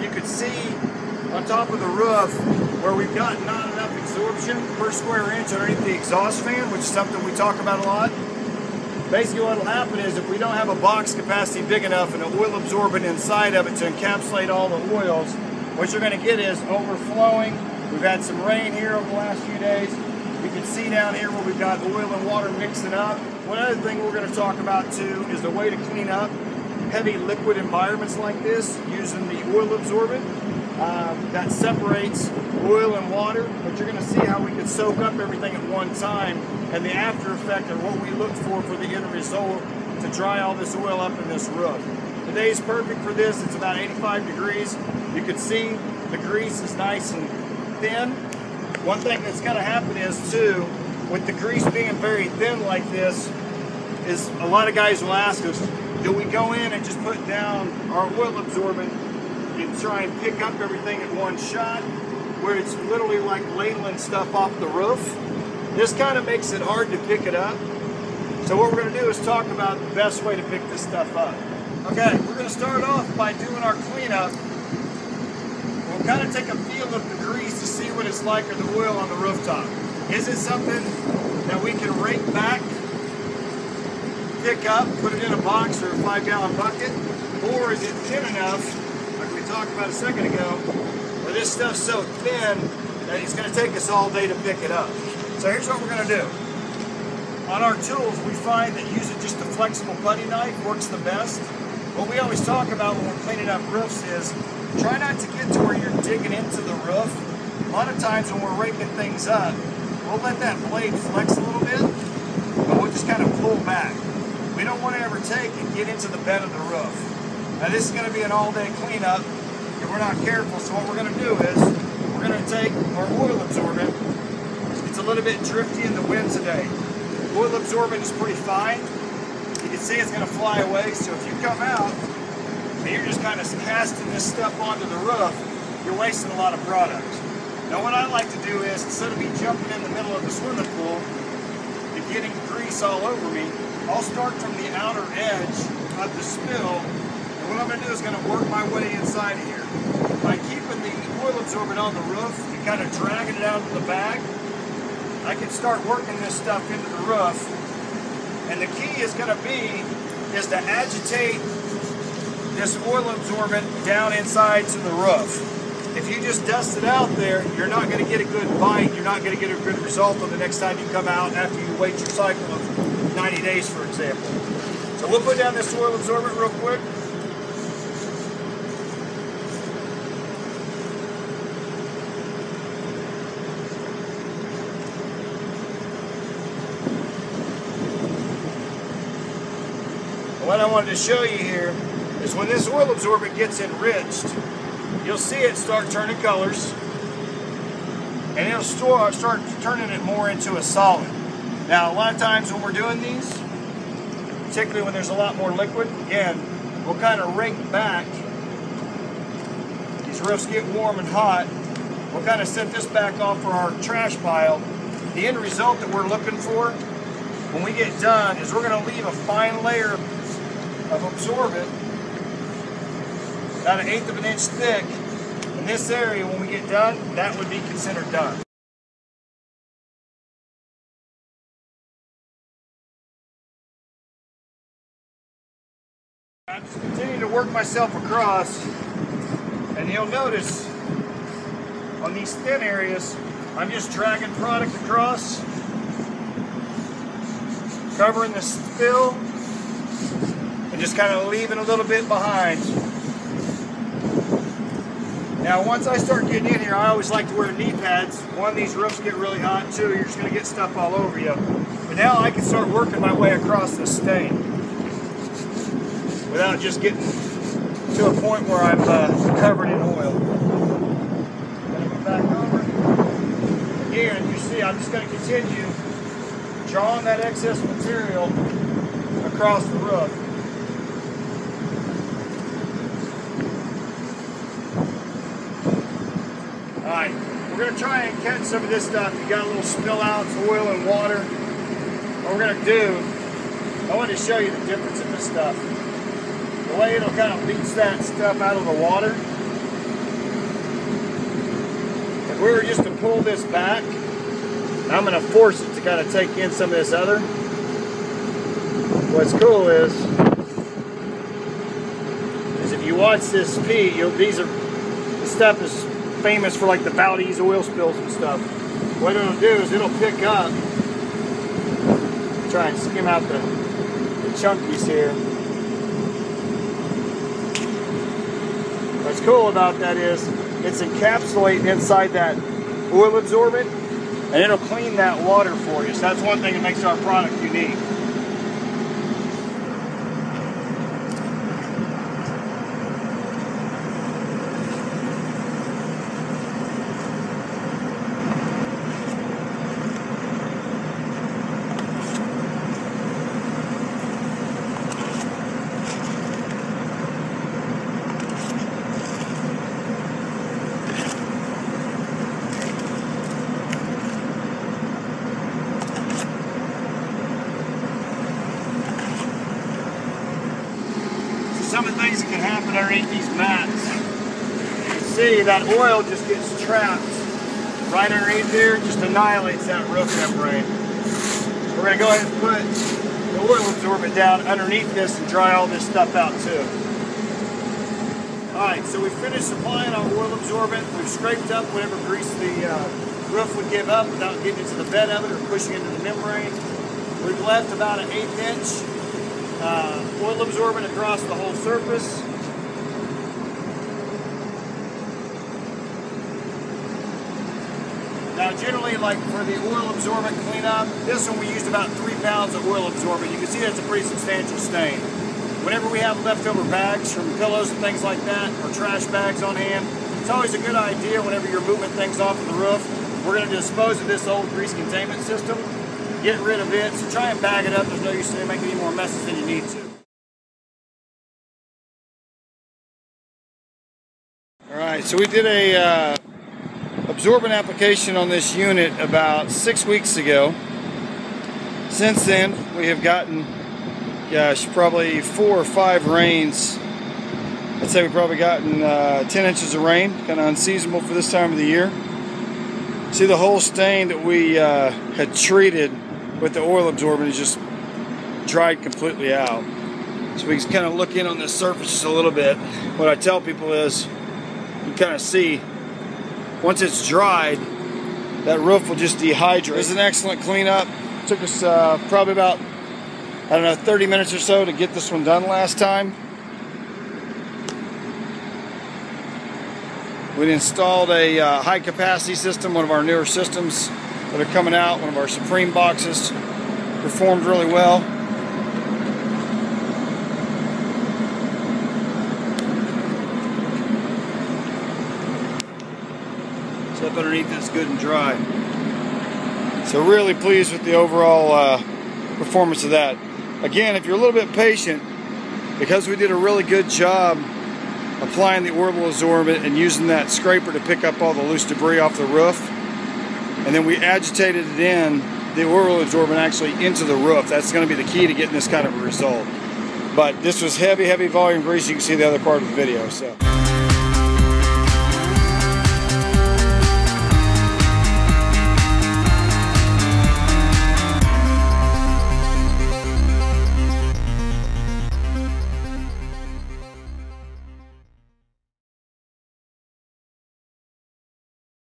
you could see on top of the roof where we've got not enough absorption per square inch underneath the exhaust fan, which is something we talk about a lot. Basically what will happen is if we don't have a box capacity big enough and an oil absorbent inside of it to encapsulate all the oils, what you're going to get is overflowing. We've had some rain here over the last few days. You can see down here where we've got oil and water mixing up. One other thing we're going to talk about too is the way to clean up heavy liquid environments like this using the oil absorbent. That separates oil and water, but you're going to see how we can soak up everything at one time, and the after effect of what we look for the end result to dry all this oil up in this roof. Today's perfect for this. It's about 85 degrees. You can see the grease is nice and thin. One thing that's going to happen is too, with the grease being very thin like this, is a lot of guys will ask us, do we go in and just put down our oil absorbent and try and pick up everything in one shot, where it's literally like ladling stuff off the roof? This kind of makes it hard to pick it up. So what we're going to do is talk about the best way to pick this stuff up. Okay, we're going to start off by doing our cleanup. We'll kind of take a feel of the grease to see what it's like or the oil on the rooftop. Is it something that we can rake back, pick up, put it in a box or a 5-gallon bucket? Or is it thin enough, like we talked about a second ago, where this stuff's so thin that it's going to take us all day to pick it up? So here's what we're going to do. On our tools, we find that using just a flexible putty knife works the best. What we always talk about when we're cleaning up roofs is try not to get to where you're digging into the roof. A lot of times when we're raking things up, we'll let that blade flex a little bit, but we'll just kind of pull back. We don't want to ever take and get into the bed of the roof. Now this is going to be an all-day cleanup if we're not careful, so what we're going to do is we're going to take our oil absorbent. It's a little bit drifty in the wind today. Oil absorbent is pretty fine. You can see it's going to fly away, so if you come out and you're just kind of casting this stuff onto the roof, you're wasting a lot of product. Now what I like to do is, instead of me jumping in the middle of the swimming pool and getting grease all over me, I'll start from the outer edge of the spill, and what I'm going to do is going to work my way inside of here. By keeping the oil absorbent on the roof and kind of dragging it out of the bag, I can start working this stuff into the roof. And the key is going to be is to agitate this oil absorbent down inside to the roof. If you just dust it out there, you're not going to get a good bite. You're not going to get a good result on the next time you come out after you wait your cycle of 90 days, for example. So we'll put down this oil absorbent real quick. What I wanted to show you here is when this oil absorbent gets enriched, you'll see it start turning colors, and it'll start turning it more into a solid. Now, a lot of times when we're doing these, particularly when there's a lot more liquid, again, we'll kind of rake back. These roofs get warm and hot. We'll kind of set this back off for our trash pile. The end result that we're looking for when we get done is we're going to leave a fine layer of absorbent, about 1/8 of an inch thick. In this area, when we get done, that would be considered done. I just continue to work myself across, and you'll notice on these thin areas, I'm just dragging product across, covering the spill, and just kind of leaving a little bit behind. Now once I start getting in here, I always like to wear knee pads. One of these roofs get really hot too, you're just going to get stuff all over you. But now I can start working my way across the stain without just getting to a point where I'm covered in oil. Gonna go back over. Again, you see I'm just going to continue drawing that excess material across the roof. Alright, we're going to try and catch some of this stuff. You got a little spill outs, oil and water. What we're going to do, I want to show you the difference in this stuff. The way it'll kind of leach that stuff out of the water if we were just to pull this back, I'm going to force it to kind of take in some of this other. What's cool is if you watch this feed, this stuff is famous for like the Valdez oil spills and stuff. What it'll do is it'll pick up, try and skim out the chunkies here. What's cool about that is it's encapsulated inside that oil absorbent, and it'll clean that water for you. So that's one thing that makes our product unique. Some of the things that can happen underneath these mats. You see that oil just gets trapped right underneath there, just annihilates that roof membrane. We're going to go ahead and put the oil absorbent down underneath this and dry all this stuff out too. Alright, so we finished applying our oil absorbent. We've scraped up whatever grease the roof would give up without getting into the bed of it or pushing into the membrane. We've left about an 1/8 inch oil absorbent across the whole surface. Now generally, like for the oil absorbent cleanup, this one we used about 3 pounds of oil absorbent. You can see that's a pretty substantial stain. Whenever we have leftover bags from pillows and things like that, or trash bags on hand, it's always a good idea whenever you're moving things off of the roof. We're going to dispose of this old grease containment system, get rid of it, so try and bag it up. There's no use in making any more messes than you need to. Alright, so we did a absorbent application on this unit about 6 weeks ago. Since then, we have gotten, gosh, probably 4 or 5 rains. I'd say we've probably gotten 10 inches of rain, kind of unseasonable for this time of the year. See, the whole stain that we had treated with the oil absorbent is just dried completely out. So we can kind of look in on this surface just a little bit. What I tell people is, you kind of see, once it's dried, that roof will just dehydrate. It was an excellent cleanup. It took us probably about, I don't know, 30 minutes or so to get this one done last time. We installed a high capacity system, one of our newer systems that are coming out, one of our Supreme boxes. Performed really well. So up underneath it's good and dry. So really pleased with the overall performance of that. Again, if you're a little bit patient, because we did a really good job applying the oil absorbent and using that scraper to pick up all the loose debris off the roof, and then we agitated it in, the oil absorbent actually into the roof. That's going to be the key to getting this kind of a result. But this was heavy volume grease. You can see the other part of the video. So.